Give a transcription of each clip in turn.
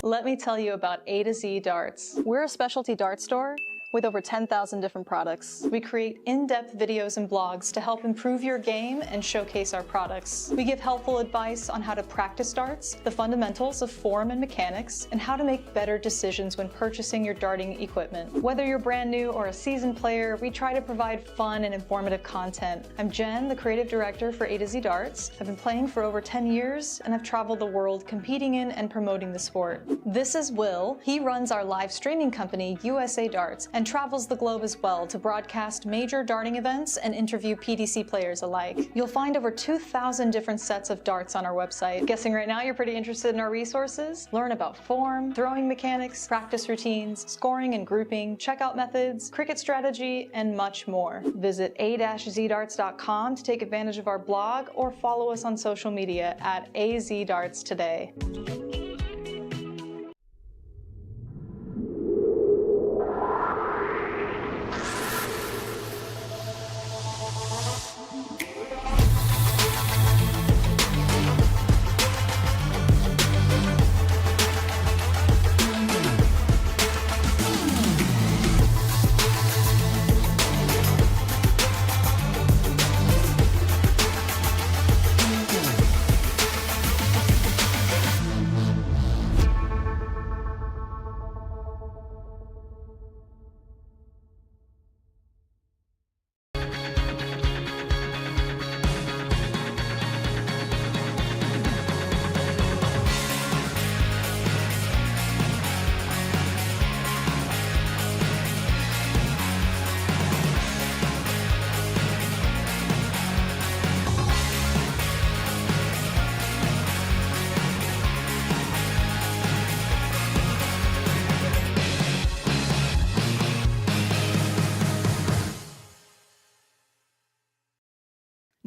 Let me tell you about A to Z Darts. We're a specialty dart store with over 10,000 different products. We create in-depth videos and blogs to help improve your game and showcase our products. We give helpful advice on how to practice darts, the fundamentals of form and mechanics, and how to make better decisions when purchasing your darting equipment. Whether you're brand new or a seasoned player, we try to provide fun and informative content. I'm Jen, the creative director for A to Z Darts. I've been playing for over 10 years, and I've traveled the world competing in and promoting the sport. This is Will. He runs our live streaming company, USA Darts, and travels the globe as well to broadcast major darting events and interview PDC players alike. You'll find over 2,000 different sets of darts on our website. Guessing right now you're pretty interested in our resources? Learn about form, throwing mechanics, practice routines, scoring and grouping, checkout methods, cricket strategy, and much more. Visit a-zdarts.com to take advantage of our blog or follow us on social media at AZDarts today.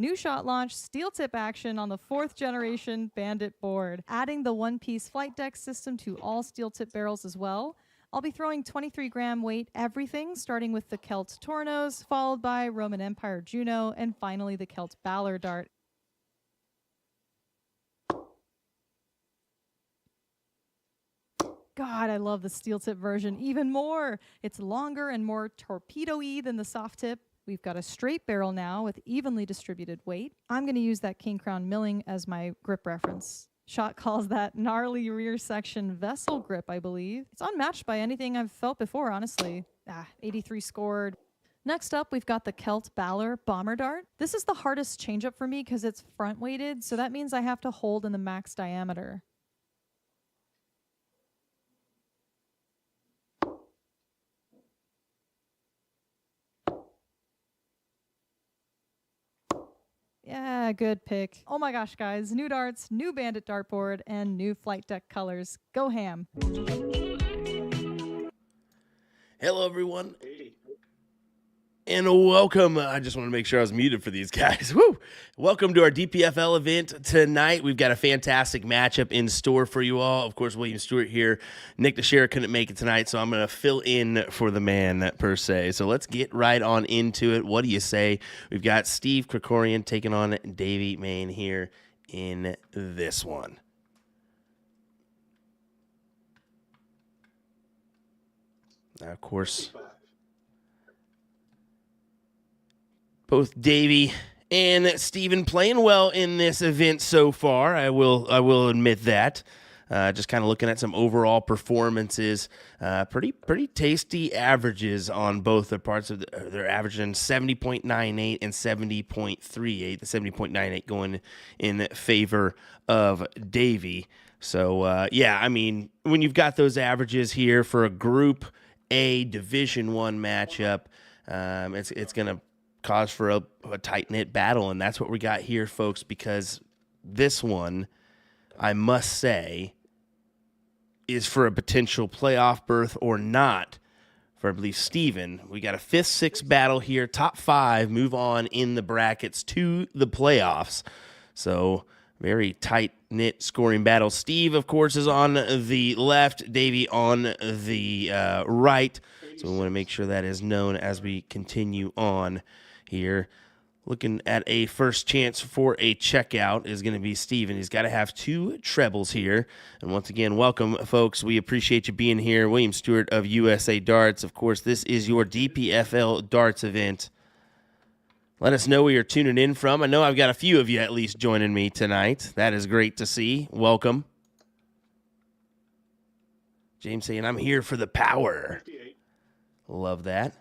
New shot launch, steel tip action on the 4th generation Bandit board, adding the one-piece flight deck system to all steel tip barrels as well. I'll be throwing 23-gram weight everything, starting with the Celt Tornos, followed by Roman Empire Juno, and finally the Celt Balor dart. God, I love the steel tip version even more. It's longer and more torpedo-y than the soft tip. We've got a straight barrel now with evenly distributed weight. I'm going to use that King Crown milling as my grip reference. Shot calls that gnarly rear section vessel grip, I believe. It's unmatched by anything I've felt before, honestly. 83 scored. Next up, we've got the Celt Balor bomber dart. This is the hardest changeup for me because it's front weighted, so that means I have to hold in the max diameter. Yeah, good pick. Oh my gosh, guys. New darts, new Bandit dartboard, and new flight deck colors. Go ham. Hello, everyone. And welcome. I just want to make sure I was muted for these guys. Woo! Welcome to our DPFL event tonight. We've got a fantastic matchup in store for you all. Of course, William Stewart here. Nick DeShera couldn't make it tonight, so I'm going to fill in for the man, per se. So let's get right on into it. What do you say? We've got Steve Krikorian taking on Davey Main here in this one. Now, of course, both Davey and Steven playing well in this event so far. I will admit that. Just kind of looking at some overall performances, pretty tasty averages on both the parts of they're averaging 70.98 and 70.38. The 70.98 going in favor of Davey. So yeah, I mean, when you've got those averages here for a Group A Division I matchup, it's gonna cause for a tight-knit battle, and that's what we got here, folks, because this one, I must say, is for a potential playoff berth or not for, I believe, Steven. We got a 5th, 6th battle here. Top 5 move on in the brackets to the playoffs. So very tight-knit scoring battle. Steve, of course, is on the left. Davey on the right. So we want to make sure that is known as we continue on here. looking at a first chance for a checkout is going to be Steven. He's got to have 2 trebles here. And once again, welcome, folks. We appreciate you being here. William Stewart of USA Darts. Of course, this is your DPFL Darts event. Let us know where you're tuning in from. I know I've got a few of you at least joining me tonight. That is great to see. Welcome. James saying, I'm here for the power. Love that.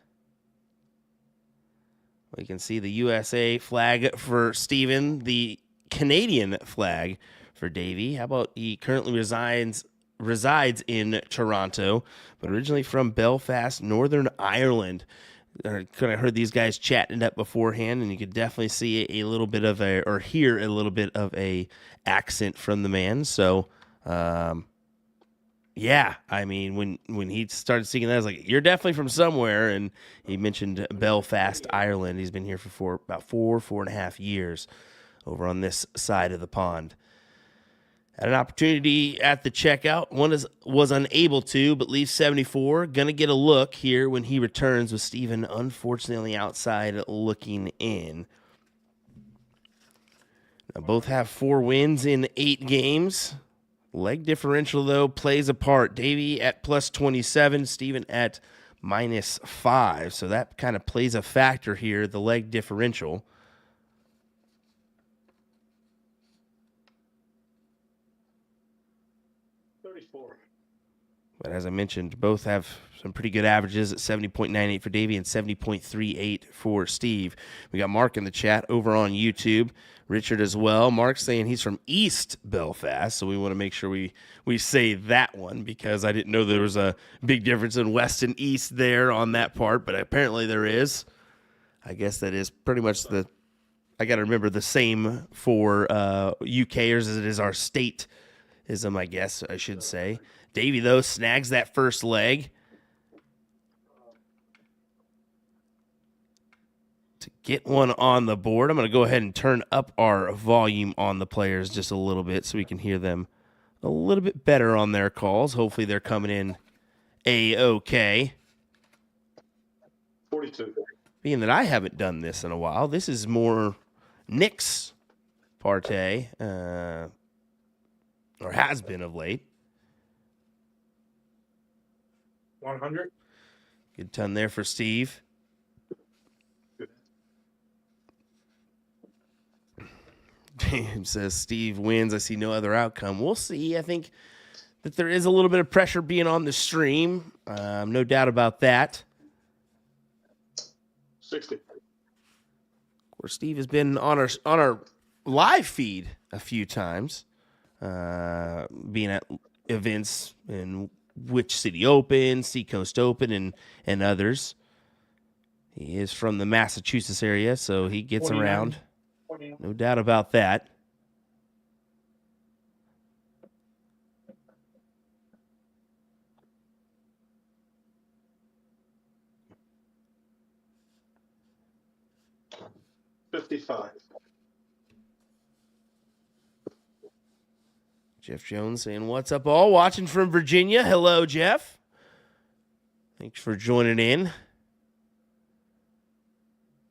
We can see the USA flag for Steven, the Canadian flag for Davey. How about he currently resides in Toronto, but originally from Belfast, Northern Ireland. I heard these guys chatting it up beforehand, and you could definitely see a little bit of or hear a little bit of a accent from the man. So, yeah, I mean, when he started singing that, I was like, you're definitely from somewhere. And he mentioned Belfast, Ireland. He's been here for about 4.5 years over on this side of the pond. Had an opportunity at the checkout. One was unable to, but leaves 74. Going to get a look here when he returns with Steven, unfortunately, on the outside looking in. Now, both have 4 wins in 8 games. Leg differential, though, plays a part. Davey at plus 27, Steven at minus 5. So that kind of plays a factor here, the leg differential. But as I mentioned, both have some pretty good averages at 70.98 for Davey and 70.38 for Steve. We got Mark in the chat over on YouTube. Richard as well. Mark's saying he's from East Belfast, so we want to make sure we say that one because I didn't know there was a big difference in West and East there on that part, but apparently there is. I guess that is pretty much I got to remember the same for UKers as it is our stateism, I guess I should say. Davey, though, snags that first leg. To get one on the board, I'm going to go ahead and turn up our volume on the players just a little bit so we can hear them a little bit better on their calls. Hopefully they're coming in A-OK. 42. Being that I haven't done this in a while, this is more Nick's partay, or has been of late. 100. Good ton there for Steve. James says Steve wins. I see no other outcome. We'll see. I think that there is a little bit of pressure being on the stream. No doubt about that. 60. Of course, Steve has been on our live feed a few times, being at events in Which City Open, Seacoast Open, and others. He is from the Massachusetts area, so he gets 49. around. 49. No doubt about that. $55. Jeff Jones saying, what's up, all? Watching from Virginia. Hello, Jeff. Thanks for joining in.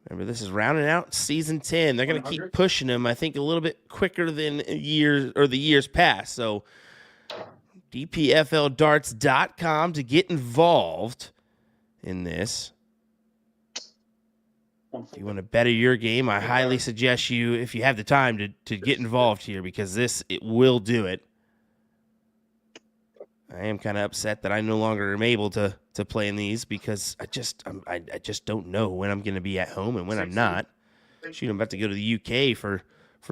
Remember, this is rounding out season 10. They're going to keep pushing them, I think, a little bit quicker than the years past. So, DPFLdarts.com to get involved in this. If you want to better your game, I highly suggest you, if you have the time, to get involved here because it will do it. I am kind of upset that I no longer am able to play in these because I just don't know when I'm going to be at home and when I'm not. Shoot, I'm about to go to the UK for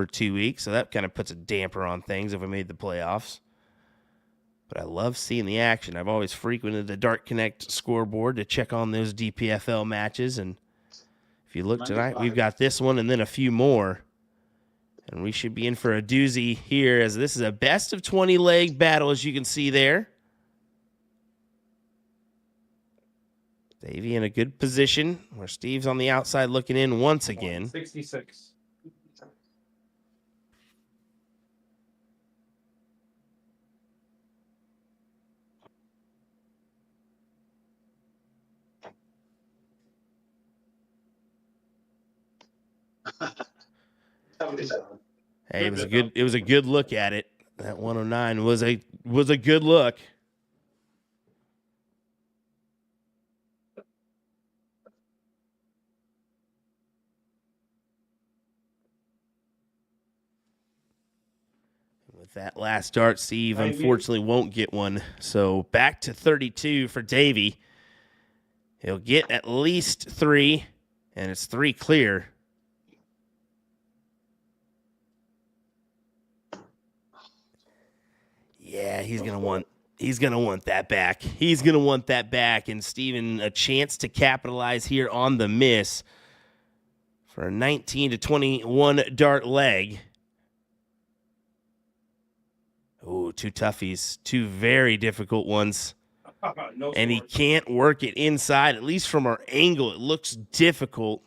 2 weeks, so that kind of puts a damper on things if I made the playoffs. But I love seeing the action. I've always frequented the Dart Connect scoreboard to check on those DPFL matches, and if you look tonight, we've got this one and then a few more. And we should be in for a doozy here as this is a best of 20 leg battle, as you can see there. Davey in a good position where Steve's on the outside looking in once again. 66. 77. Hey, it was a good look at it. That 109 was a good look. With that last dart, Steve unfortunately won't get one. So back to 32 for Davey. He'll get at least 3, and it's 3 clear. Yeah, he's gonna want that back. He's gonna want that back, and Steven a chance to capitalize here on the miss for a 19 to 21 dart leg. Oh, 2 toughies, 2 very difficult ones. No And he score. can't work it inside, at least from our angle. It looks difficult.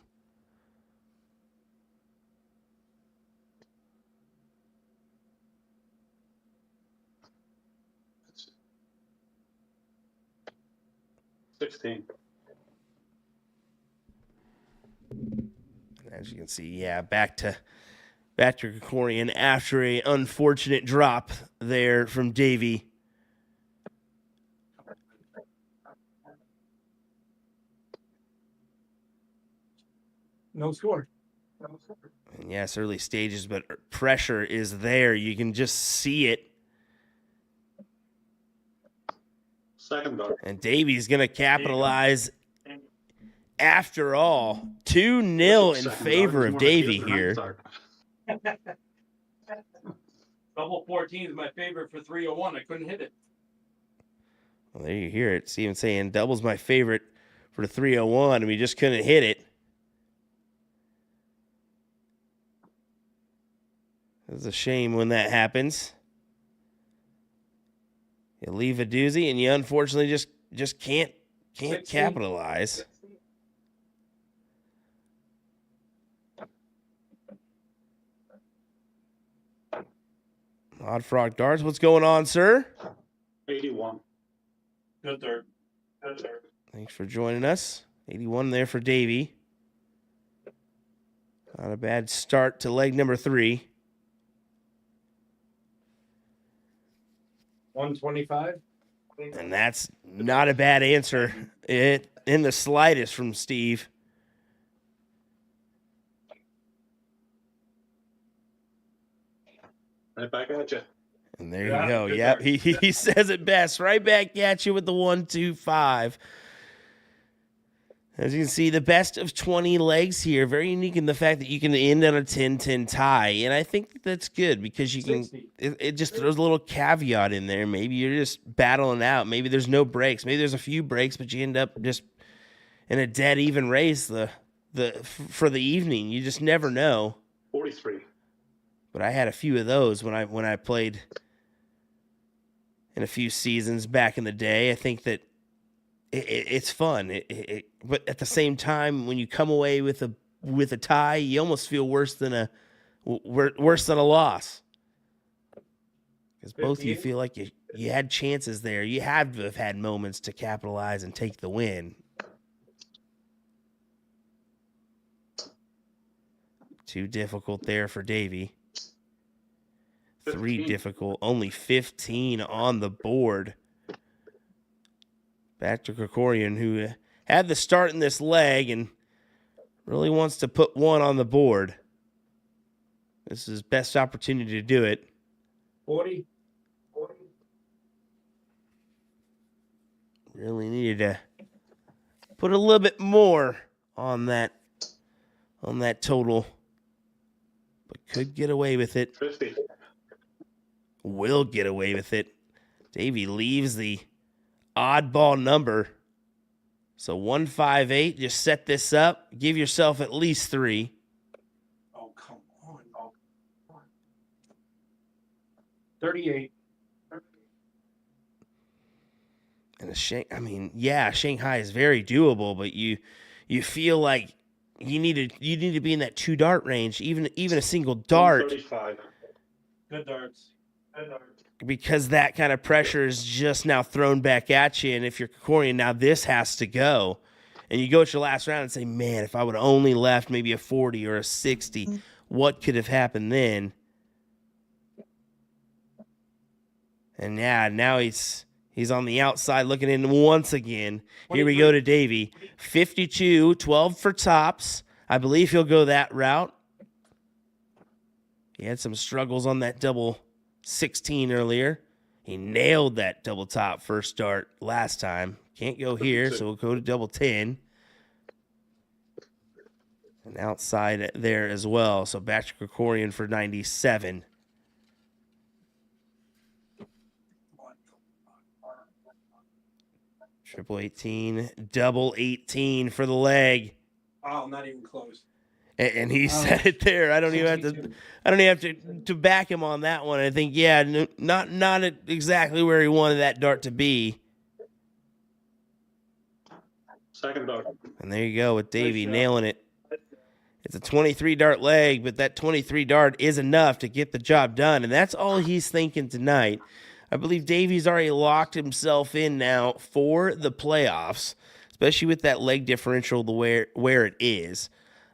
$16. As you can see, yeah, back to Krikorian after a unfortunate drop there from Davey. No score. And yes, early stages, but pressure is there. You can just see it. Second dart. And Davey's going to capitalize after all. 2-0 in favor of Davey here. Double 14 is my favorite for 301. I couldn't hit it. Well, there you hear it. Steven saying double's my favorite for the 301, and we just couldn't hit it. It's a shame when that happens. You leave a doozy, and you unfortunately just can't 16. capitalize. Odd Frog Darts, what's going on, sir? 81. Good third. Thanks for joining us. 81 there for Davey. Not a bad start to leg number 3. 125. And that's not a bad answer in the slightest from Steve. Right back at you. And there Yeah, you go. good Yep, start. he says it best. Right back at you with the 1-2-5. As you can see, the best of 20 legs here. Very unique in the fact that you can end on a 10-10 tie. And I think that's good because you can. 60. It just throws a little caveat in there. Maybe you're just battling out. Maybe there's no breaks. Maybe there's a few breaks, but you end up just in a dead even race for the evening. You just never know. 43. But I had a few of those when I played in a few seasons back in the day. I think that it's fun. But at the same time, when you come away with a tie, you almost feel worse than a loss. Because both of you 58. feel like you had chances there. You have to have had moments to capitalize and take the win. Too difficult there for Davey. 3 15. difficult. Only 15 on the board. Back to Krikorian, who had the start in this leg and really wants to put 1 on the board. This is his best opportunity to do it. 40. Really needed to put a little bit more on that total, but could get away with it. 50. Will get away with it. Davey leaves the oddball number. So 158, just set this up. Give yourself at least 3. Oh, come on. 38. And Shanghai is very doable, but you feel like you need to be in that 2 dart range, even a single dart, 135. Good darts. because that kind of pressure is just now thrown back at you. And if you're Krikorian, now this has to go. and you go to your last round and say, man, if I would have only left maybe a 40 or a 60, what could have happened then? And yeah, now he's on the outside looking in once again. Here we go to Davey. 52, 12 for tops. I believe he'll go that route. He had some struggles on that double 16 earlier. He nailed that double top first start last time. Can't go here, so we'll go to double 10. And outside there as well. So back to Krikorian for 97. Triple 18, double 18 for the leg. Oh, not even close. And he said it there. I don't even have to back him on that one. I think, yeah, not exactly where he wanted that dart to be. Second dart. And there you go with Davey nailing it. It's a 23 dart leg, but that 23 dart is enough to get the job done. And that's all he's thinking tonight. I believe Davey's already locked himself in now for the playoffs, especially with that leg differential where it is.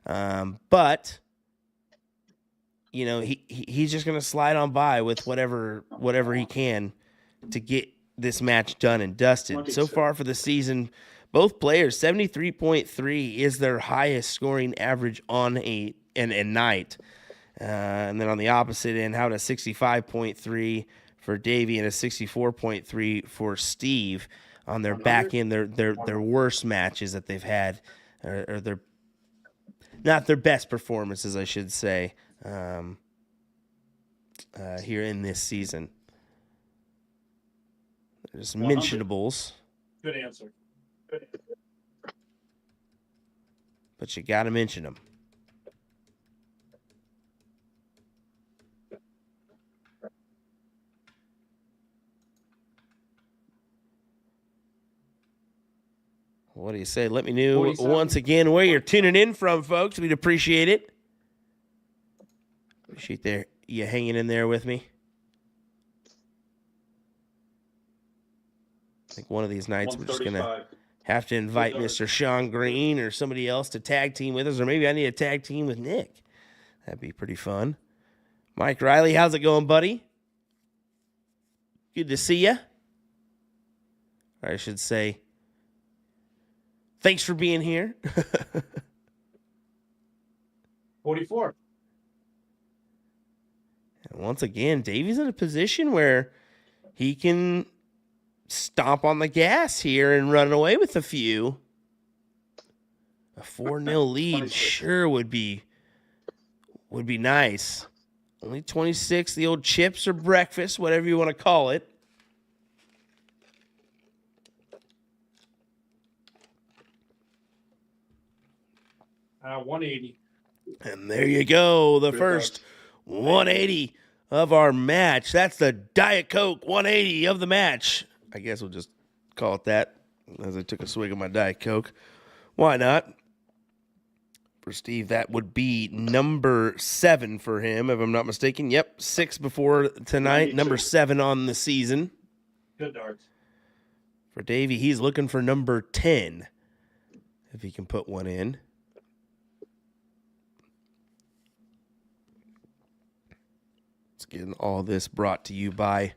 But you know, he's just going to slide on by with whatever he can to get this match done and dusted. So far for the season, both players, 73.3 is their highest scoring average on a night. And then on the opposite end, how about a 65.3 for Davey and a 64.3 for Steve on their back end, their worst matches that they've had, or their not their best performances, I should say, here in this season. There's mentionables. Good answer. Good answer. But you got to mention them. What do you say? Let me know 47. Once again where you're tuning in from, folks. We'd appreciate it. Appreciate you hanging in there with me. I think one of these nights we're just going to have to invite Mr. Sean Green or somebody else to tag team with us, or maybe I need a tag team with Nick. That'd be pretty fun. Mike Riley, how's it going, buddy? Good to see you. Or I should say, thanks for being here. 44. And once again, Davey's in a position where he can stomp on the gas here and run away with a few. A 4-0 lead sure would be nice. Only 26, the old chips or breakfast, whatever you want to call it. Uh, 180. And there you go, the first 180 of our match. That's the Diet Coke 180 of the match. I guess we'll just call it that as I took a swig of my Diet Coke. Why not? For Steve, that would be number 7 for him, if I'm not mistaken. Yep, 6 before tonight, 92. number 7 on the season. Good darts. For Davey, he's looking for number 10, if he can put one in. Let's get all this brought to you by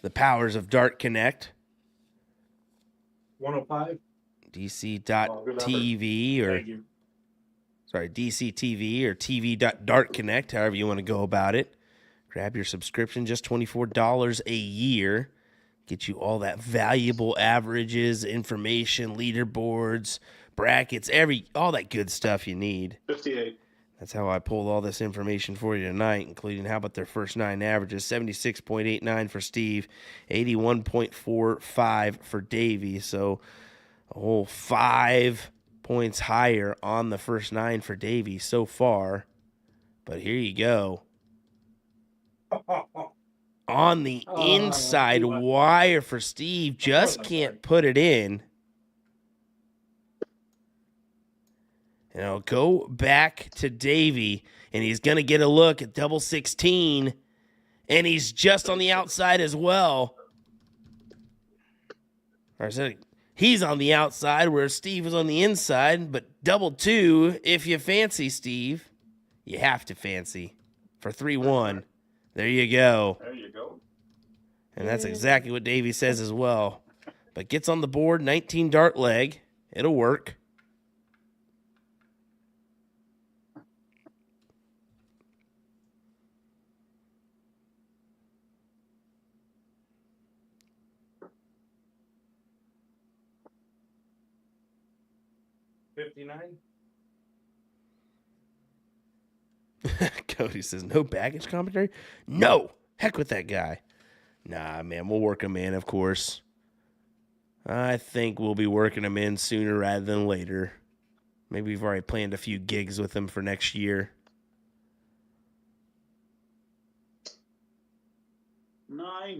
the powers of Dart Connect. 105. DC.TV or Thank you. sorry, DCTV or TV.DartConnect, however you want to go about it. Grab your subscription, just $24 a year. Get you all that valuable averages, information, leaderboards, brackets, all that good stuff you need. 58. That's how I pulled all this information for you tonight, including how about their first 9 averages, 76.89 for Steve, 81.45 for Davey. So a whole 5 points higher on the first 9 for Davey so far. But here you go. On the inside wire for Steve, just can't put it in. And I'll go back to Davey, and he's going to get a look at double 16, and he's just on the outside as well. Or I said He's on the outside where Steve was on the inside, but double two if you fancy, Steve. You have to fancy for 3-1. There you go. There you go. And that's exactly what Davey says as well. But gets on the board, 19 dart leg. It'll work. $59. Cody says, no baggage commentary? No. Heck with that guy. Nah, man, we'll work him in, of course. I think we'll be working him in sooner rather than later. Maybe we've already planned a few gigs with him for next year. 9. I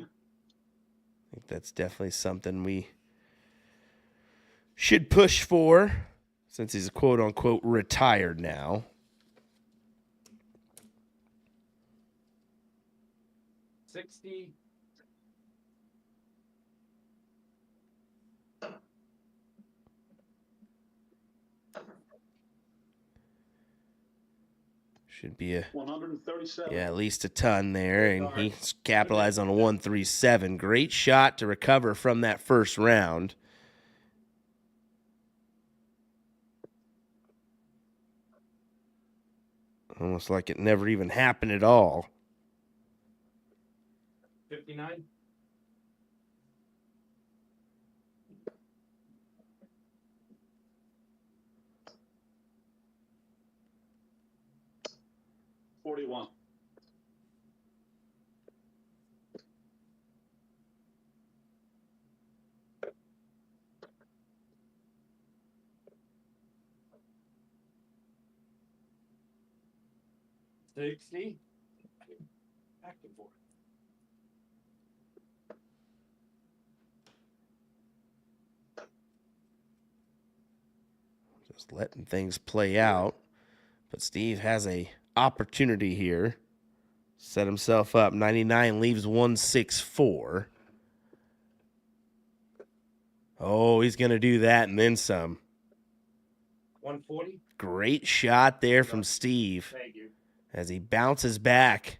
think that's definitely something we should push for since he's quote-unquote retired now. $60. Should be a 137. at least a ton there, and he capitalized on a 137. Great shot to recover from that first round. Almost like it never even happened at all. 59. $41. $60. Back and forth. Just letting things play out. But Steve has a opportunity here. Set himself up. 99 leaves 164. Oh, he's going to do that and then some. 140. Great shot there from Steve Thank you. as he bounces back.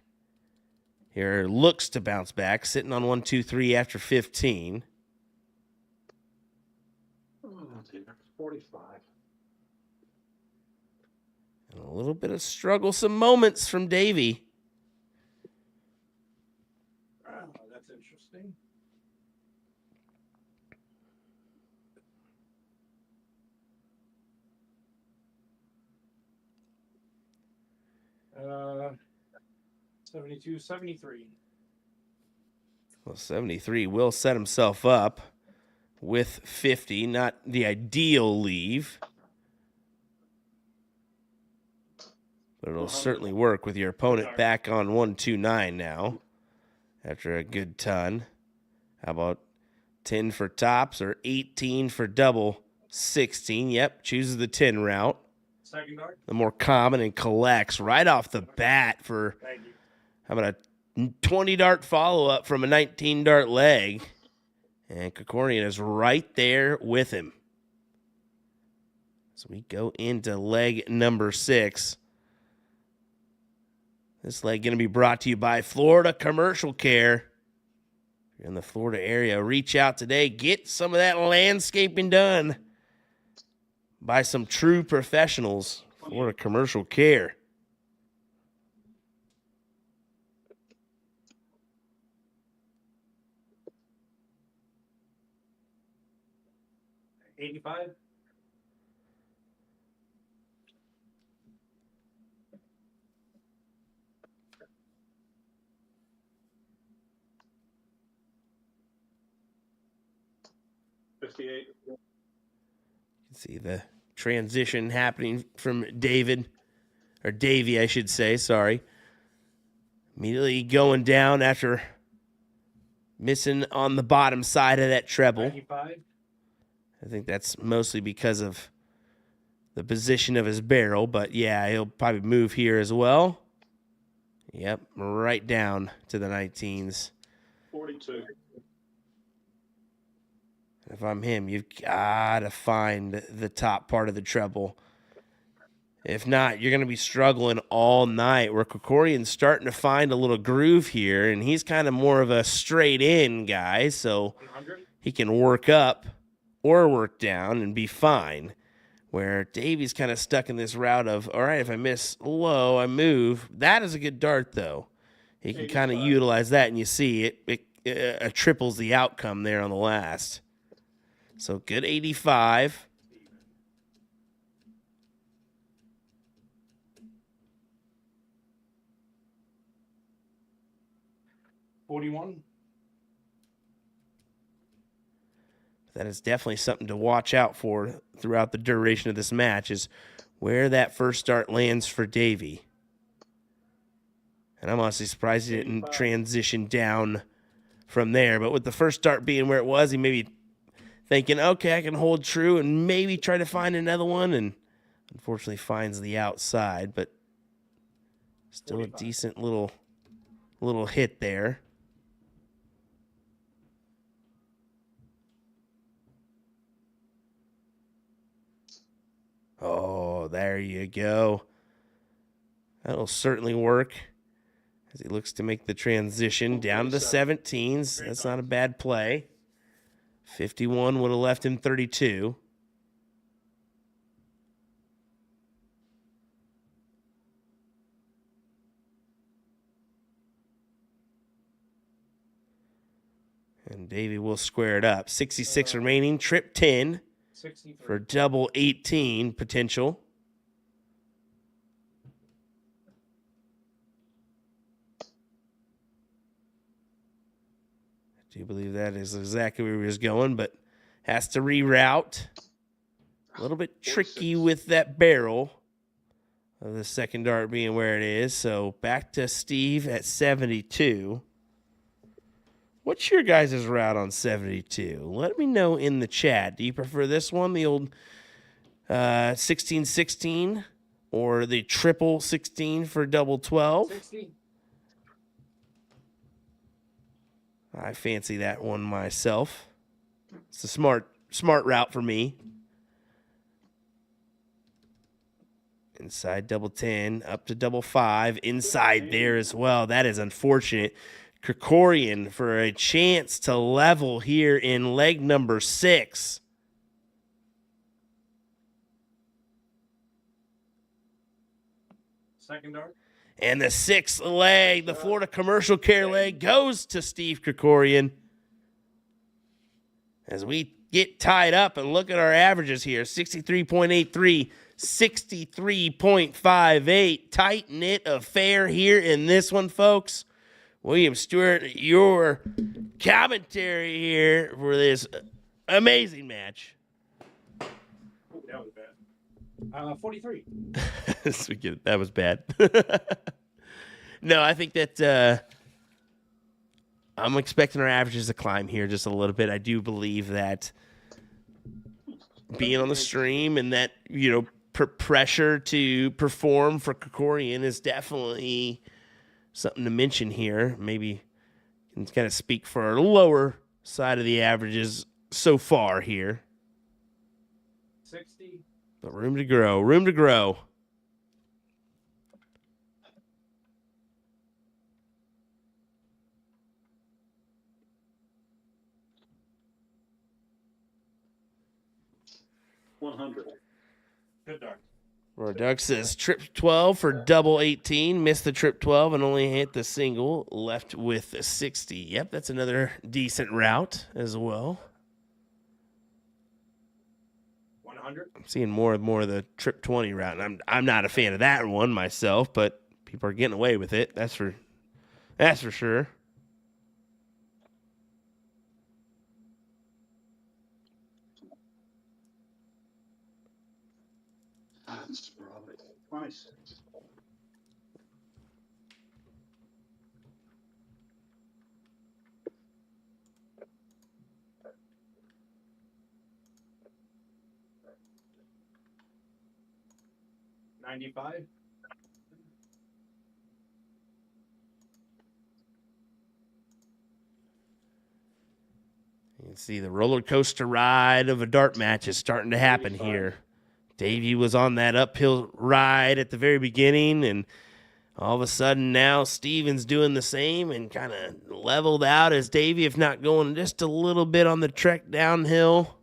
Here looks to bounce back, sitting on 123 after 15. Oh, dear. 45. And a little bit of strugglesome moments from Davey. Oh, that's interesting. Uh, 72, 73. Well, 73 will set himself up with 50. Not the ideal leave, but it'll certainly work with your opponent back on 129 now after a good ton. How about 10 for tops or 18 for double? 16. Yep, chooses the 10 route. Second dart. The more common and collects right off the bat for, Thank you. how about a 20 dart follow-up from a 19 dart leg. And Krikorian is right there with him. So we go into leg number 6. This leg going to be brought to you by Florida Commercial Care. If you're in the Florida area, reach out today. Get some of that landscaping done by some true professionals. Florida Commercial Care. $85. $58. You can see the transition happening from Davey, I should say, sorry. Immediately going down after missing on the bottom side of that treble. 95. I think that's mostly because of the position of his barrel, but yeah, he'll probably move here as well. Yep, right down to the 19s. 42. If I'm him, you've got to find the top part of the treble. If not, you're going to be struggling all night, where Krikorian's starting to find a little groove here, and he's kind of more of a straight-in guy, so 100. he can work up or work down and be fine, where Davey's kind of stuck in this route of, all right, if I miss low, I move. That is a good dart, though. He can kind of utilize that, and you see it triples the outcome there on the last. So good 85. 41. That is definitely something to watch out for throughout the duration of this match, is where that first start lands for Davey. And I'm honestly surprised he didn't transition down from there. But with the first start being where it was, he may be thinking, okay, I can hold true and maybe try to find another one. And unfortunately finds the outside, but still 45. A decent little hit there. Oh, there you go. That'll certainly work as he looks to make the transition down to the 17s. That's not a bad play. 51 would have left him 32. And Davey will square it up. 66 remaining, trip 10 for double 18 potential. I do believe that is exactly where he was going, but has to reroute. A little bit tricky with that barrel of the second dart being where it is. So back to Steve at 72. What's your guys' route on 72? Let me know in the chat. Do you prefer this one, the old 16-16, or the triple 16 for double 12? 60. I fancy that one myself. It's a smart route for me. Inside double 10, up to double 5, inside there as well. That is unfortunate. Krikorian for a chance to level here in leg number 6. Second dart. And the 6th leg, the Florida Commercial Care leg, goes to Steve Krikorian. As we get tied up and look at our averages here, 63.83, 63.58. Tight knit affair here in this one, folks. William Stewart, your commentary here for this amazing match. Oh, that was bad. 43. That was bad. No, I think that I'm expecting our averages to climb here just a little bit. I do believe that being on the stream and that, pressure to perform for Krikorian is definitely something to mention here. Maybe can kind of speak for our lower side of the averages so far here. 60. But room to grow, room to grow. $100. Good dart. Where Doug says trip 12 for double 18, missed the trip 12 and only hit the single, left with 60. Yep, that's another decent route as well. 100. I'm seeing more and more of the trip 20 route, and I'm not a fan of that one myself, but people are getting away with it. That's for sure. That's probably 26. $95. see the roller coaster ride of a dart match is starting to happen 85. here. Davey was on that uphill ride at the very beginning, and all of a sudden now Steven's doing the same and kind of leveled out as Davey, if not going just a little bit on the trek downhill.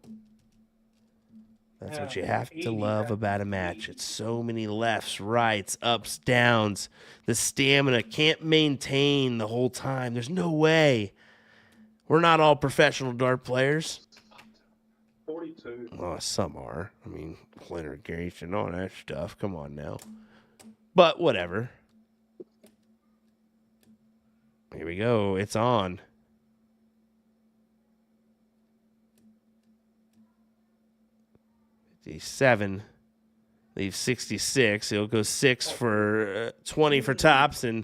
That's what you have to love about a match. It's so many lefts, rights, ups, downs. The stamina can't maintain the whole time. There's no way. We're not all professional dart players. 42. Well, some are. I mean, Leonard Gage and all that stuff. Come on now. But whatever. Here we go. It's on. Seven leaves 66. He'll go 6 for 20 for tops, and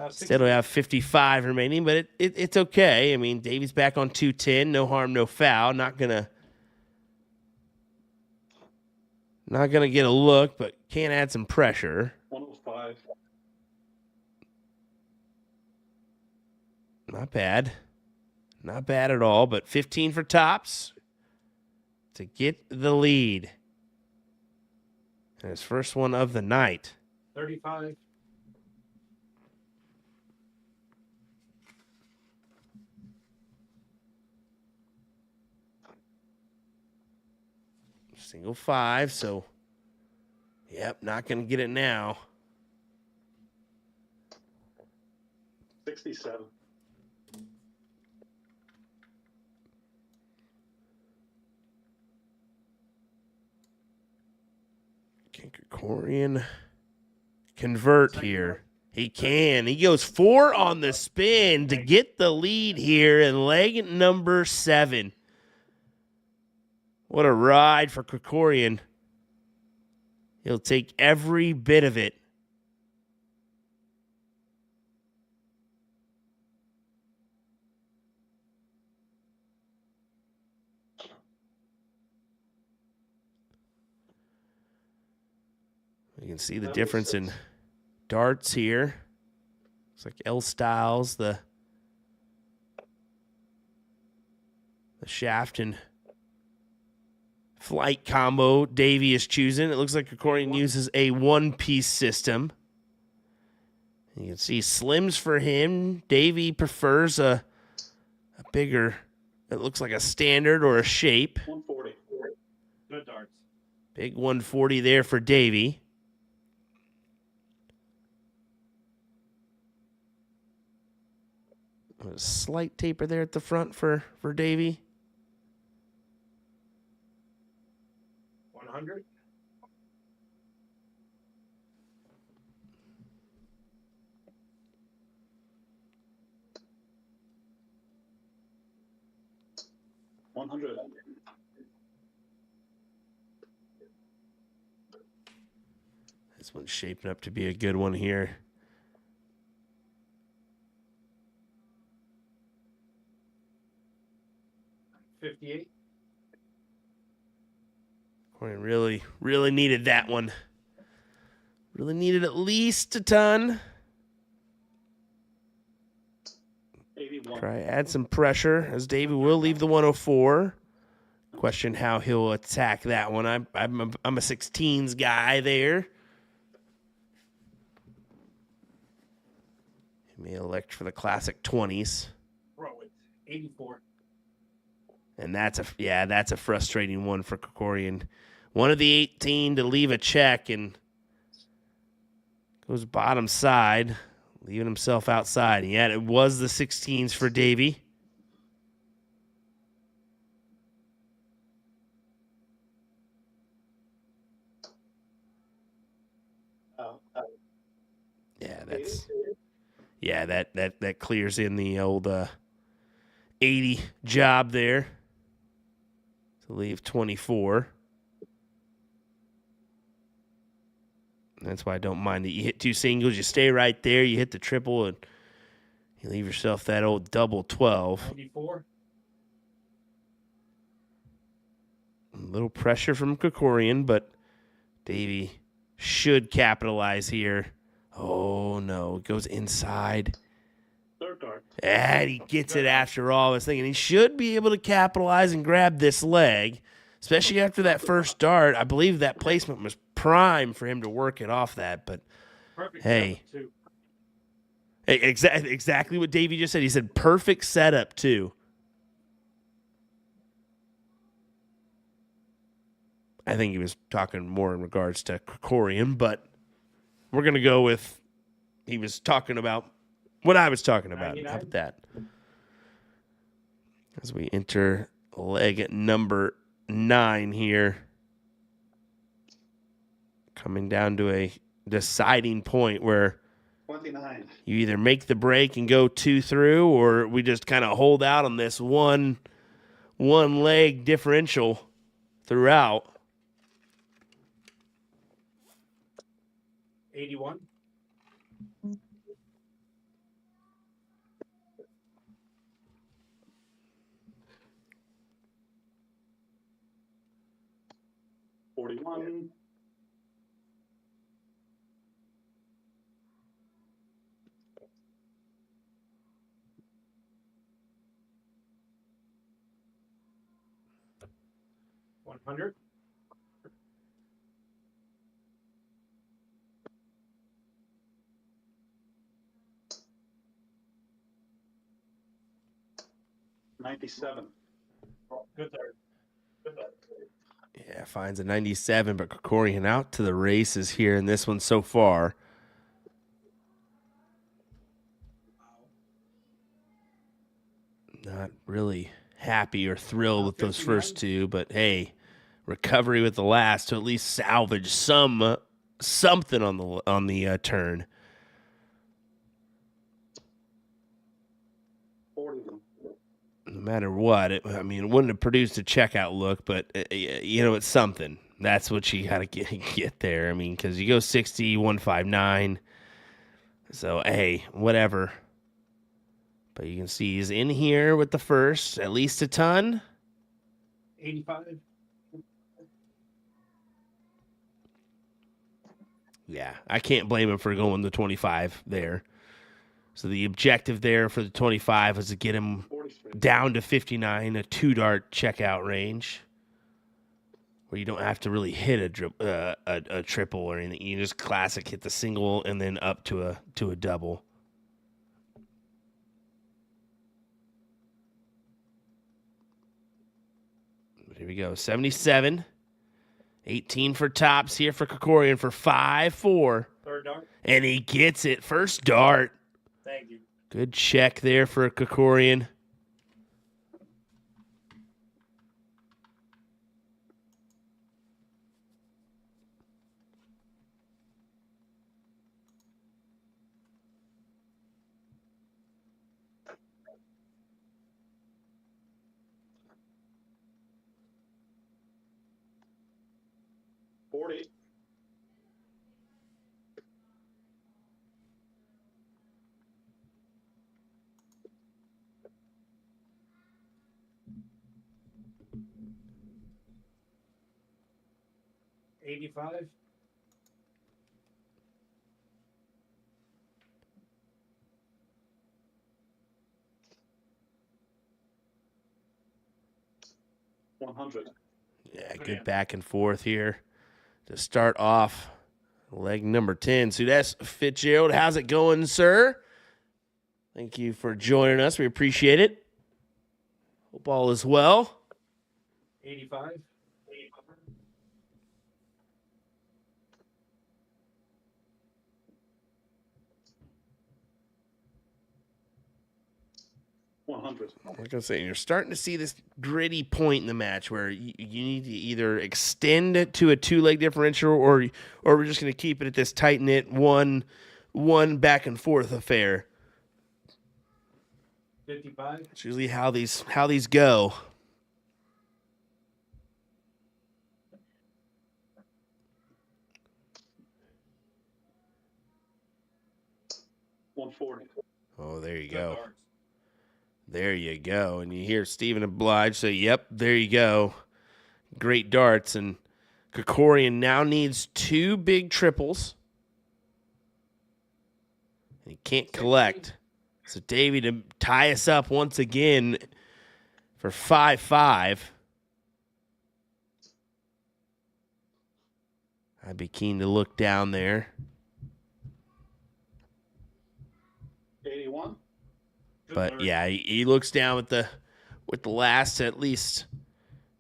instead we'll have 55 remaining. But it's okay. I mean, Davey's back on 210. No harm, no foul. Not gonna get a look, but can add some pressure. 105. Not bad. Not bad at all, but 15 for tops to get the lead. And his first one of the night. 35. Single 5, so yep, not going to get it now. 67. Krikorian convert here. He can. He goes 4 on the spin to get the lead here in leg number 7. What a ride for Krikorian. He'll take every bit of it. You can see the difference in darts here. Looks like L Styles, the shaft and flight combo Davey is choosing. It looks like Krikorian uses a one-piece system. You can see slims for him. Davey prefers a bigger, it looks like a standard or a shape. 140. Good darts. Big 140 there for Davey. A slight taper there at the front for Davey. 100. This one's shaping up to be a good one here. $58. Krikorian really needed that one. Really needed at least a ton. 81. Try add some pressure as Davey will leave the 104. Question how he'll attack that one. I'm a 16s guy there. He may elect for the classic 20s. Throw it. 84. And that's a frustrating one for Krikorian. One of the 18 to leave a check and goes bottom side, leaving himself outside. And yet it was the 16s for Davey. That clears in the old 80 job there to leave 24. That's why I don't mind that you hit 2 singles. You stay right there. You hit the triple, and you leave yourself that old double 12. 94. A little pressure from Krikorian, but Davey should capitalize here. Oh, no. It goes inside. Third dart. And he gets it after all. I was thinking he should be able to capitalize and grab this leg, especially after that first dart. I believe that placement was prime for him to work it off that. But, Perfect. hey. Too. Exactly what Davey just said. He said perfect setup, too. I think he was talking more in regards to Krikorian, but we're going to go with he was talking about what I was talking about. 99. How about that? As we enter leg number 9 here. Coming down to a deciding point where 29. you either make the break and go 2 through, or we just kind of hold out on this one leg differential throughout. 81. $41. $100. $97. Good there. Good there. Yeah, finds a 97, but Krikorian out to the races here in this one so far. Not really happy or thrilled with those first 2, but hey, recovery with the last to at least salvage something on the turn. 41. No matter what, it wouldn't have produced a checkout look, but it's something. That's what you got to get there. Because you go 60, 159. So hey, whatever. But you can see he's in here with the first, at least a ton. 85. Yeah, I can't blame him for going the 25 there. So the objective there for the 25 was to get him 43. down to 59, a 2-dart checkout range, where you don't have to really hit a triple or anything. You just classic hit the single and then up to a double. Here we go, 77. 18 for tops here for Krikorian for 5-4. Third dart. And he gets it. First dart. Thank you. Good check there for Krikorian. $40. $85. $100. Yeah, good back and forth here to start off leg number 10. Sudes Fitzgerald, how's it going, sir? Thank you for joining us. We appreciate it. Hope all is well. 85. $100. Like I was saying, you're starting to see this gritty point in the match where you need to either extend it to a 2-leg differential or we're just going to keep it at this tight-knit one back and forth affair. 55. It's usually how these go. $140. Oh, there you Good go. darts. There you go. And you hear Stephen Oblige say, yep, there you go. Great darts. And Krikorian now needs 2 big triples. And he can't collect. So Davey to tie us up once again for 5-5. I'd be keen to look down there. 81. But yeah, he looks down with the last to at least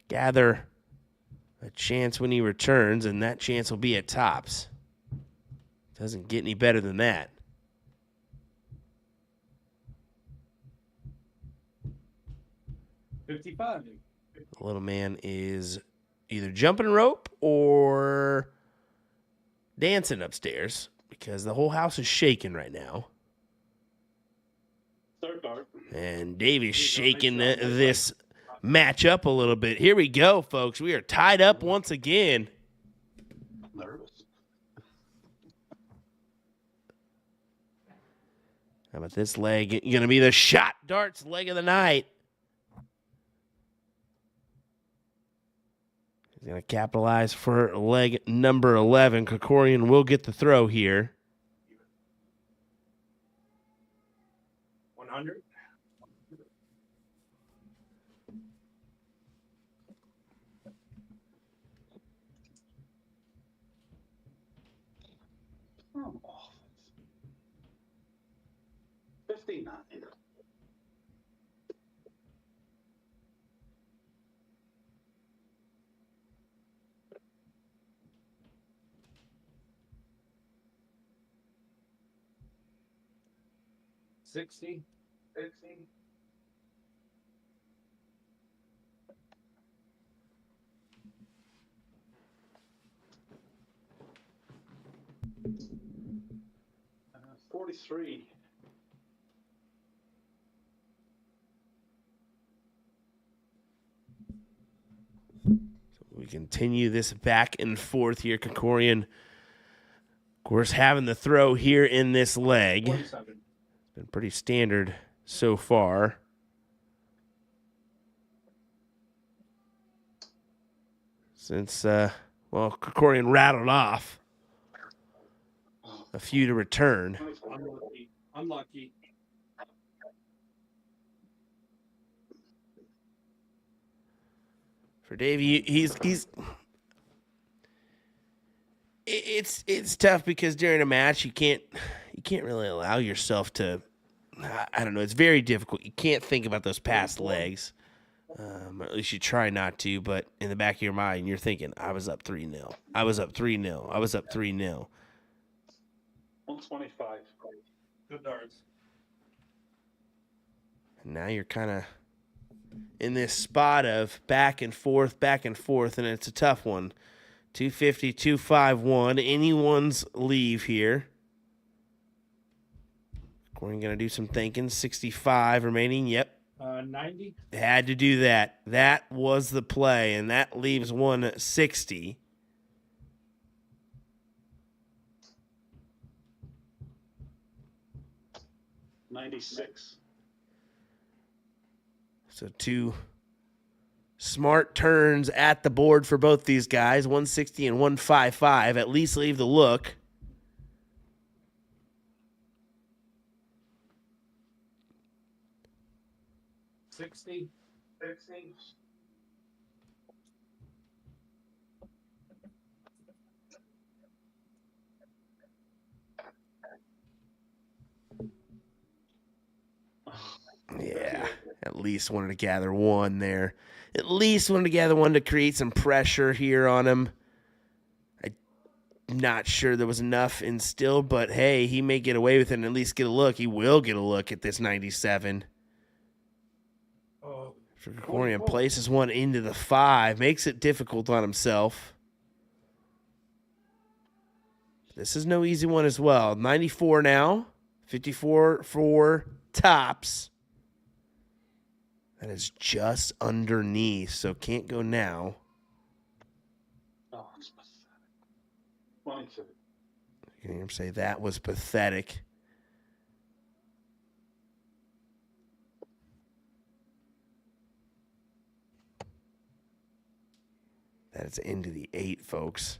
gather a chance when he returns, and that chance will be at tops. Doesn't get any better than that. $55. The little man is either jumping rope or dancing upstairs because the whole house is shaking right now. Third dart. And Davey's shaking this match up a little bit. Here we go, folks. We are tied up once again. Nervous. How about this leg? Going to be the shot darts leg of the night. He's going to capitalize for leg number 11. Krikorian will get the throw here. 100. Oh, 59. $60. Uh, 43. We continue this back and forth here. Krikorian, of course, having the throw here in this leg. 47. It's been pretty standard so far. Since, Krikorian rattled off a few to return. Unlucky. For Davey, it's tough because during a match you can't really allow yourself to, I don't know, it's very difficult. You can't think about those past legs. At least you try not to, but in the back of your mind you're thinking, I was up 3-0. I was up 3-0. I was up 3-0. 125. Good darts. And now you're kind of in this spot of back and forth, and it's a tough one. 250, 251. Anyone's leave here. We're going to do some thinking. 65 remaining. Yep. 90. Had to do that. That was the play, and that leaves 160. $96. So two smart turns at the board for both these guys, 160 and 155. At least leave the look. $60. Yeah, at least wanted to gather one there. At least wanted to gather one to create some pressure here on him. I'm not sure there was enough instilled, but hey, he may get away with it and at least get a look. He will get a look at this 97. Krikorian places one into the 5, makes it difficult on himself. This is no easy one as well. 94 now, 54 for tops. That is just underneath, so can't go now. Oh, it's pathetic. 22. You can hear him say that was pathetic. That is into the 8, folks.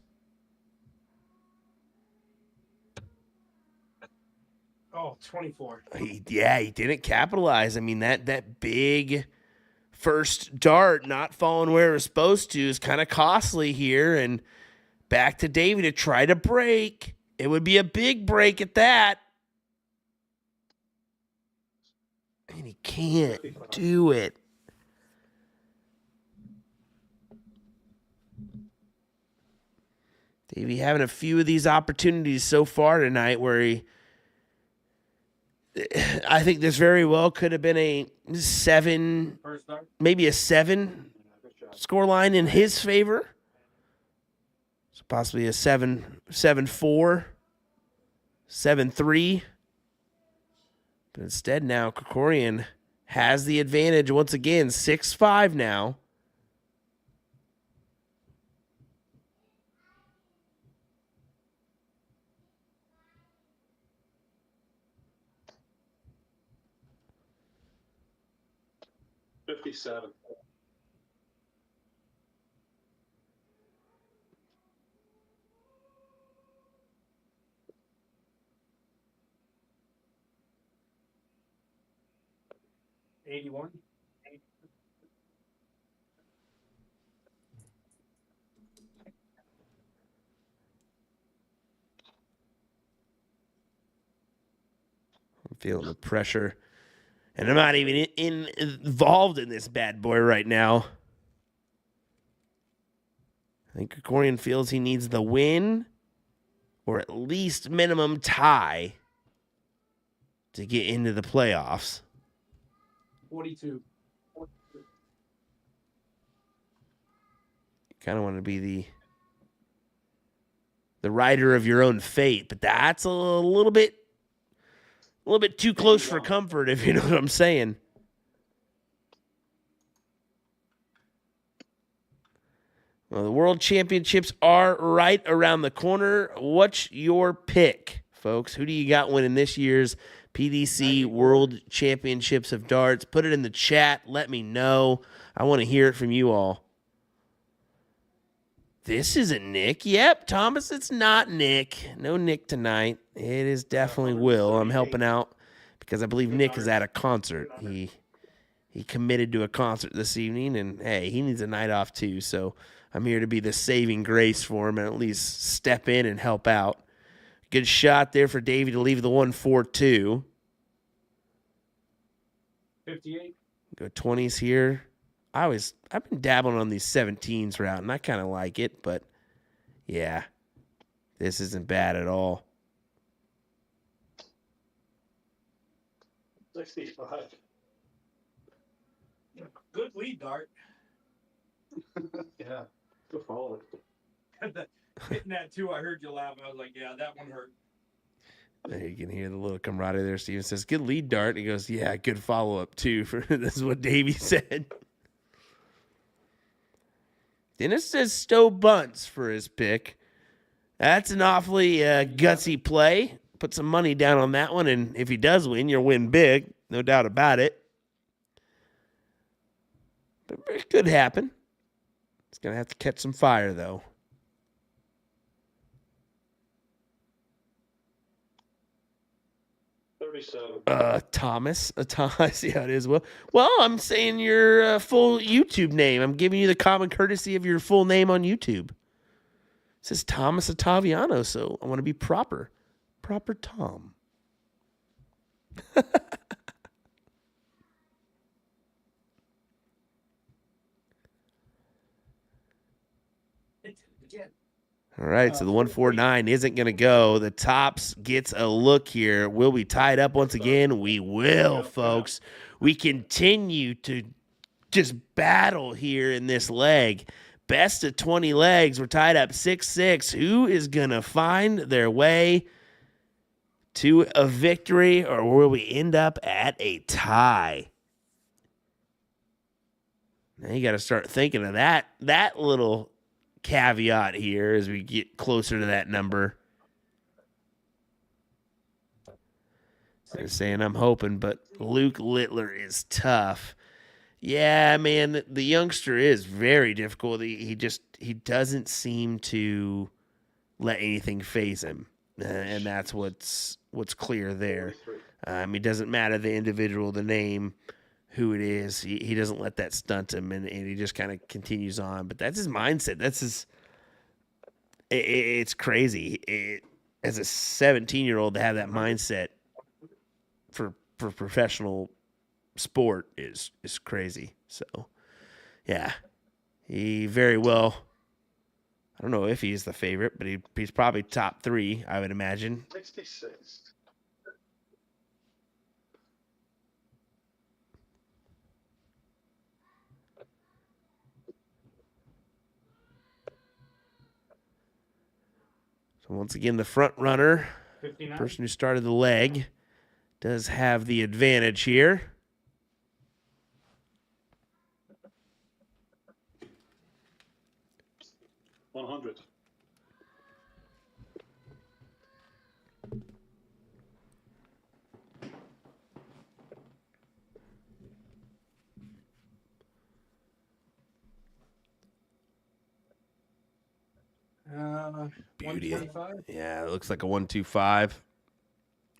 Oh, 24. He didn't capitalize. I mean, that big first dart not falling where it was supposed to is kind of costly here. And back to Davey to try to break. It would be a big break at that. And he can't do it. Davey having a few of these opportunities so far tonight where I think this very well could have been a 7, maybe a 7 scoreline in his favor. So possibly a 7-4, 7-3. But instead now, Krikorian has the advantage once again, 6-5 now. $57. $81. I'm feeling the pressure. And I'm not even involved in this bad boy right now. I think Krikorian feels he needs the win or at least minimum tie to get into the playoffs. 42. Kind of want to be the rider of your own fate, but that's a little bit too close for comfort, if you know what I'm saying. Well, the World Championships are right around the corner. What's your pick, folks? Who do you got winning this year's PDC World Championships of Darts? Put it in the chat. Let me know. I want to hear it from you all. This isn't Nick. Yep, Thomas, it's not Nick. No Nick tonight. It is definitely Will. I'm helping out because I believe Nick is at a concert. He committed to a concert this evening, and, hey, he needs a night off too, so I'm here to be the saving grace for him and at least step in and help out. Good shot there for Davey to leave the 1-4-2. 58. Go 20s here. I've been dabbling on these 17s route, and I kind of like it, but yeah, this isn't bad at all. 65. Good lead dart. Yeah, go follow it. Hitting that too, I heard you laugh. I was like, yeah, that one hurt. There you can hear the little camaraderie there. Steven says, good lead dart. And he goes, yeah, good follow-up too. This is what Davey said. Dennis says Stowe bunts for his pick. That's an awfully gutsy play. Put some money down on that one, and if he does win, you'll win big. No doubt about it. But it could happen. It's going to have to catch some fire, though. Thomas. I see how it is. Well, I'm saying your full YouTube name. I'm giving you the common courtesy of your full name on YouTube. It says Thomas Ottaviano, so I want to be proper. Proper Tom. All right, so the 149 isn't going to go. The tops gets a look here. Will we tie it up once again? We will, folks. We continue to just battle here in this leg. Best of 20 legs. We're tied up 6-6. Who is going to find their way to a victory, or will we end up at a tie? Now you got to start thinking of that little caveat here as we get closer to that number. They're saying I'm hoping, but Luke Littler is tough. Yeah, man, the youngster is very difficult. He doesn't seem to let anything faze him. and that's what's clear there. 43. It doesn't matter the individual, the name, who it is. He doesn't let that stunt him, and he just kind of continues on. But that's his mindset. That's his. It's crazy. As a 17-year-old to have that mindset for professional sport is crazy. So, yeah, he very well. I don't know if he's the favorite, but he's probably top 3, I would imagine. 66. So once again, the front runner, 59. person who started the leg, does have the advantage here. $100. Beauty. 125. Yeah, it looks like a 125.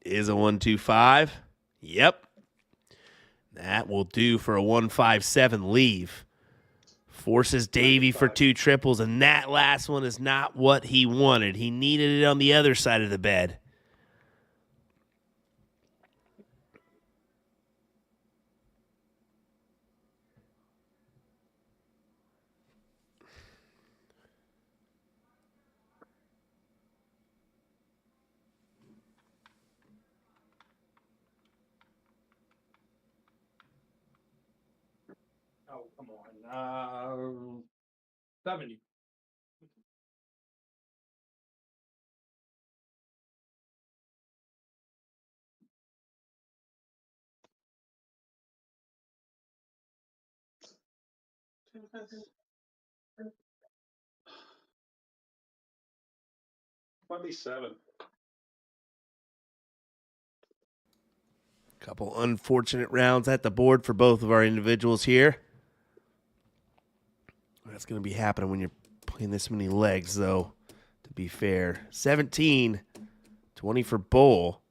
Is a 125. Yep. That will do for a 157 leave. Forces Davey for 2 triples, and that last one is not what he wanted. He needed it on the other side of the bed. Oh, come on. 70. $27. Couple unfortunate rounds at the board for both of our individuals here. That's going to be happening when you're playing this many legs, though, to be fair. 17, 20 for Bull.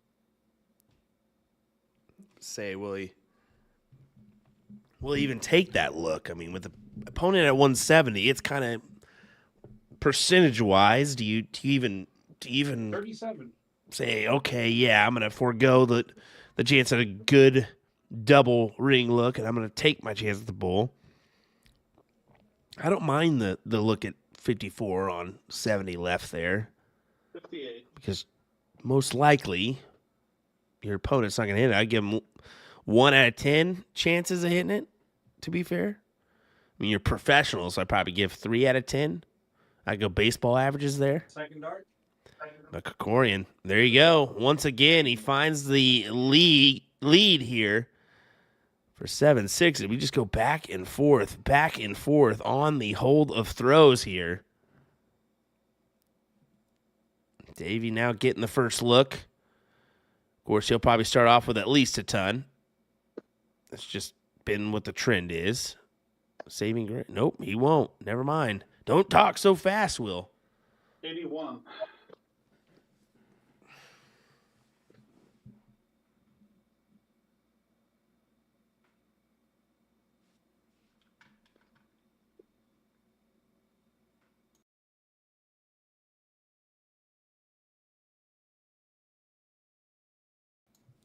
Say, will he even take that look? I mean, with the opponent at 170, it's kind of percentage-wise, do you even 37. say, okay, yeah, I'm going to forego the chance at a good double ring look, and I'm going to take my chance at the Bull. I don't mind the look at 54 on 70 left there, 58. because most likely your opponent's not going to hit it. I'd give him 1 out of 10 chances of hitting it, to be fair. I mean, you're professionals, so I'd probably give 3 out of 10. I'd go baseball averages there. Second dart. But Krikorian, there you go. Once again, he finds the lead here for 7-6. We just go back and forth on the hold of throws here. Davey now getting the first look. Of course, he'll probably start off with at least a ton. That's just been what the trend is. Saving grade. Nope, he won't. Never mind. Don't talk so fast, Will. 81.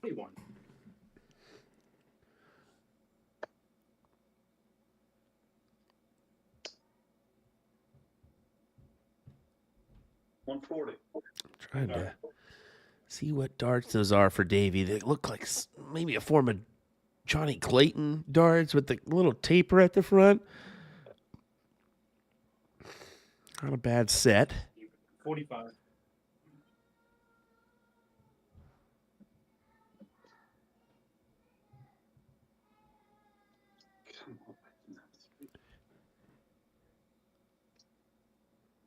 Twenty-one. $140. Trying to see what darts those are for Davey. They look like maybe a form of Johnny Clayton darts with the little taper at the front. Not a bad set. 45. Come on.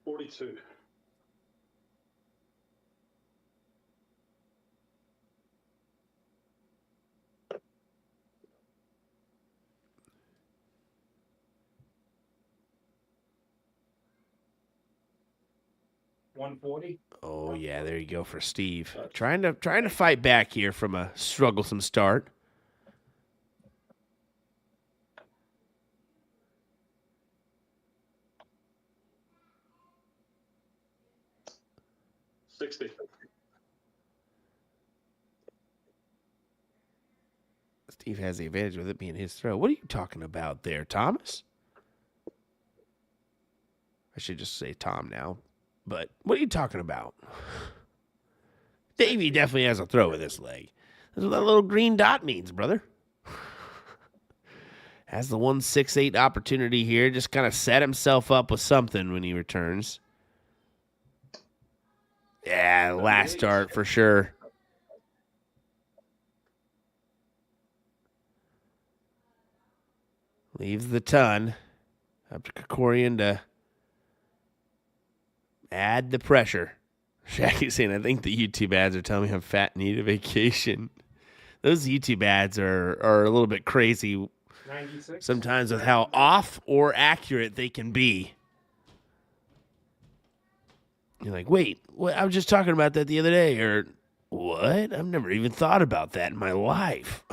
42. 140. Oh yeah, there you go for Steve. Trying to fight back here from a strugglesome start. $60. Steve has the advantage with it being his throw. What are you talking about there, Thomas? I should just say Tom now. But what are you talking about? Davey definitely has a throw with this leg. That's what that little green dot means, brother. Has the 168 opportunity here. Just kind of set himself up with something when he returns. Yeah, last start for sure. Leaves the ton. Up to Krikorian to add the pressure. Shaggy's saying, I think the YouTube ads are telling me I'm fat and need a vacation. Those YouTube ads are a little bit crazy 96. sometimes with how off or accurate they can be. You're like, wait, what? I was just talking about that the other day. Or, what? I've never even thought about that in my life.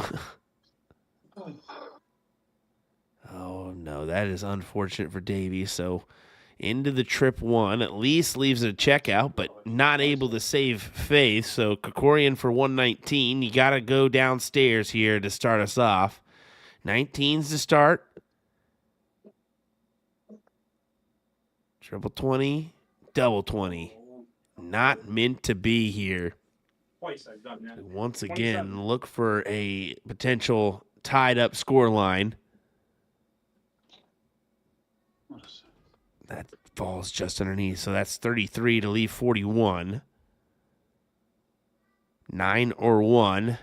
Oh, no, that is unfortunate for Davey. So into the trip one, at least leaves a checkout, but not able to save Faith. So Krikorian for 119. You got to go downstairs here to start us off. 19's to start. Triple 20, double 20. Not meant to be here. Twice I've done that. Once 27. again, look for a potential tied up score line. That falls just underneath. So that's 33 to leave 41. 9 or 1.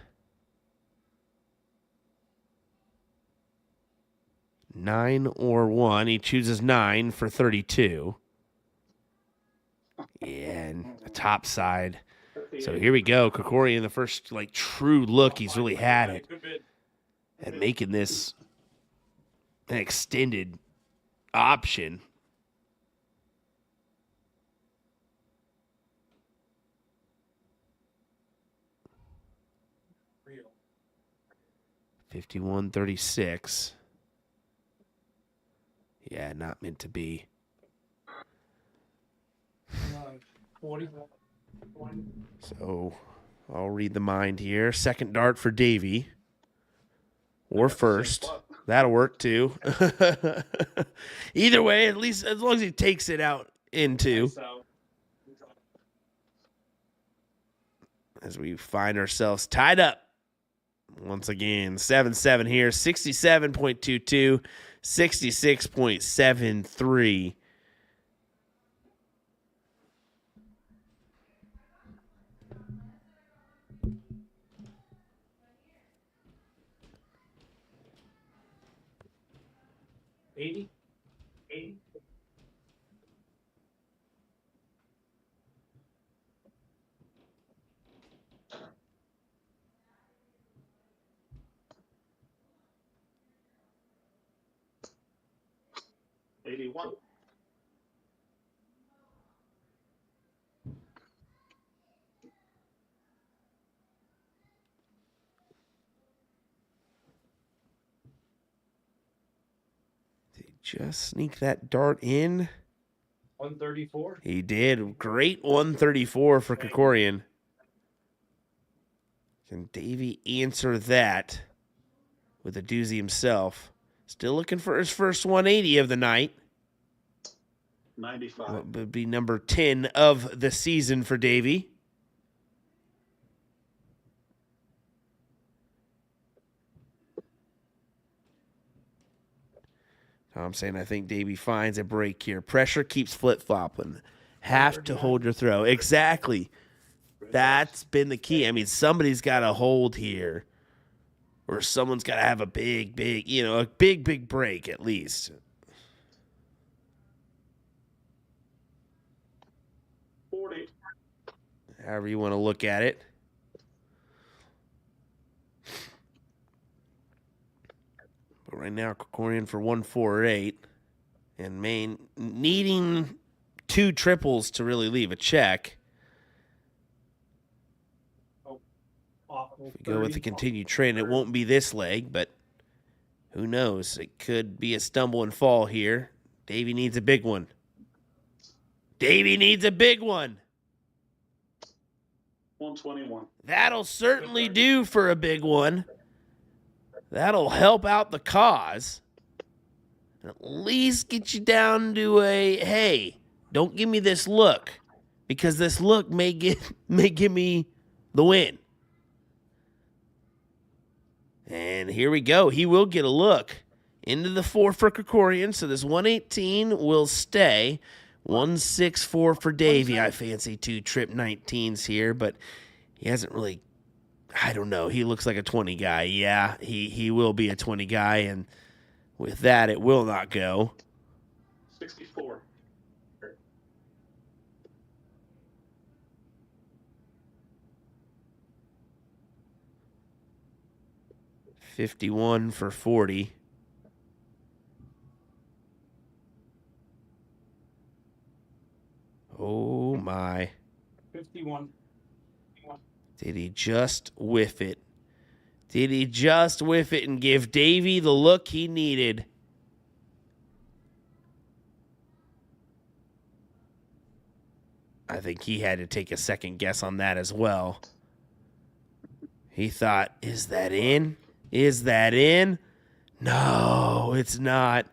9 or 1. He chooses 9 for 32. And a top side. So here we go. Krikorian, the first true look he's really had it Good bid. at making this an extended option. Real. 51-36. Yeah, not meant to be. 40. So I'll read the mind here. Second dart for Davey. Or first. That'll work too. Either way, at least as long as he takes it out into. So, As we find ourselves tied up. Once again, 7-7 here. 67.22. 66.73. $80. $81. Did he just sneak that dart in? 134. He did. Great 134 for Krikorian. Can Davey answer that with a doozy himself? Still looking for his first 180 of the night. 95. What would be number 10 of the season for Davey. I'm saying I think Davey finds a break here. Pressure keeps flip-flopping. Have to hold your throw. Exactly. That's been the key. I mean, somebody's got to hold here. Or someone's got to have a big break at least. 40. However you want to look at it. But right now, Krikorian for 148. And Maine needing 2 triples to really leave a check. Awful. If we go with the continued trend, it won't be this leg, but who knows? It could be a stumble and fall here. Davey needs a big one. Davey needs a big one. 121. That'll certainly do for a big one. That'll help out the cause. At least get you down to a, hey, don't give me this look, because this look may give me the win. And here we go. He will get a look into the 4 for Krikorian, so this 118 will stay. 164 for Davey. I fancy 2 trip 19s here, but he hasn't really, I don't know. He looks like a 20 guy. Yeah, he will be a 20 guy, and with that, it will not go. 64. 51 for 40. Oh, my. 51. Did he just whiff it? Did he just whiff it and give Davey the look he needed? I think he had to take a second guess on that as well. He thought, is that in? Is that in? No, it's not.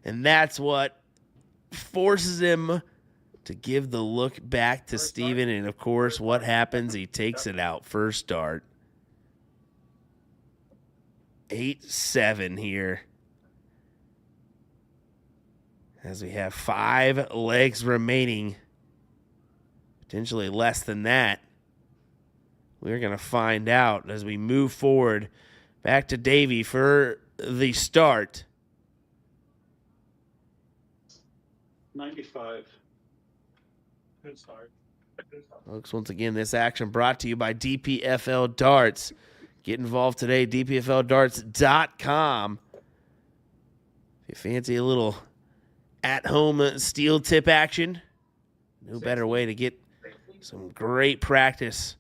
And that's what forces him to give the look back to Steven. And, of course, what happens? He takes it out first dart. 8-7 here. As we have 5 legs remaining. Potentially less than that. We're going to find out as we move forward. Back to Davey for the start. 95. Good start. Folks, once again, this action brought to you by DPFL Darts. Get involved today, dpfldarts.com. If you fancy a little at-home steel tip action, no better way to get some great practice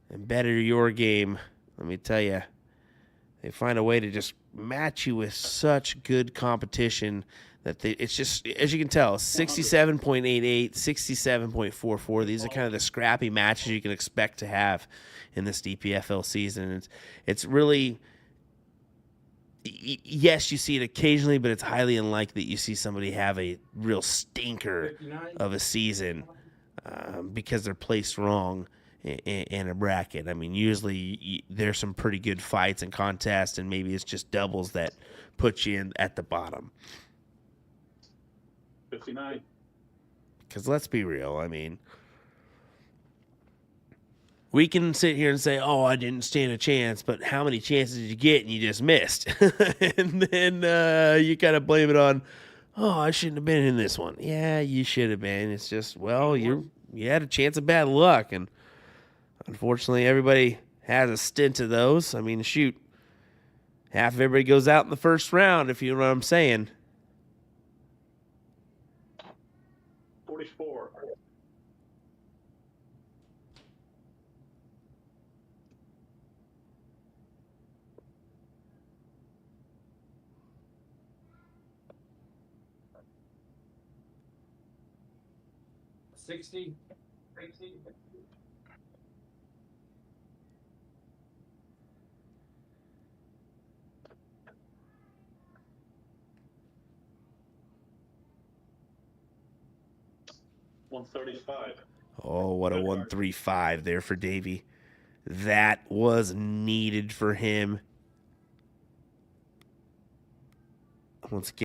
and better your game. Let me tell you, they find a way to just match you with such good competition that it's just, as you can tell, 67.88, 67.44. These are kind of the scrappy matches you can expect to have in this DPFL season. It's really, yes, you see it occasionally, but it's highly unlikely that you see somebody have a real stinker of a season because they're placed wrong in a bracket. I mean, usually there's some pretty good fights and contests, and maybe it's just doubles that put you in at the bottom. 59. Because let's be real, I mean, we can sit here and say, oh, I didn't stand a chance, but how many chances did you get and you just missed? And then you kind of blame it on, oh, I shouldn't have been in this one. Yeah, you should have been. It's just, well, you had a chance of bad luck, and unfortunately everybody has a stint of those. I mean, shoot, half of everybody goes out in the first round, if you know what I'm saying. 44. 60. 135. Oh, what a 135 there for Davey. That was needed for him. Once again,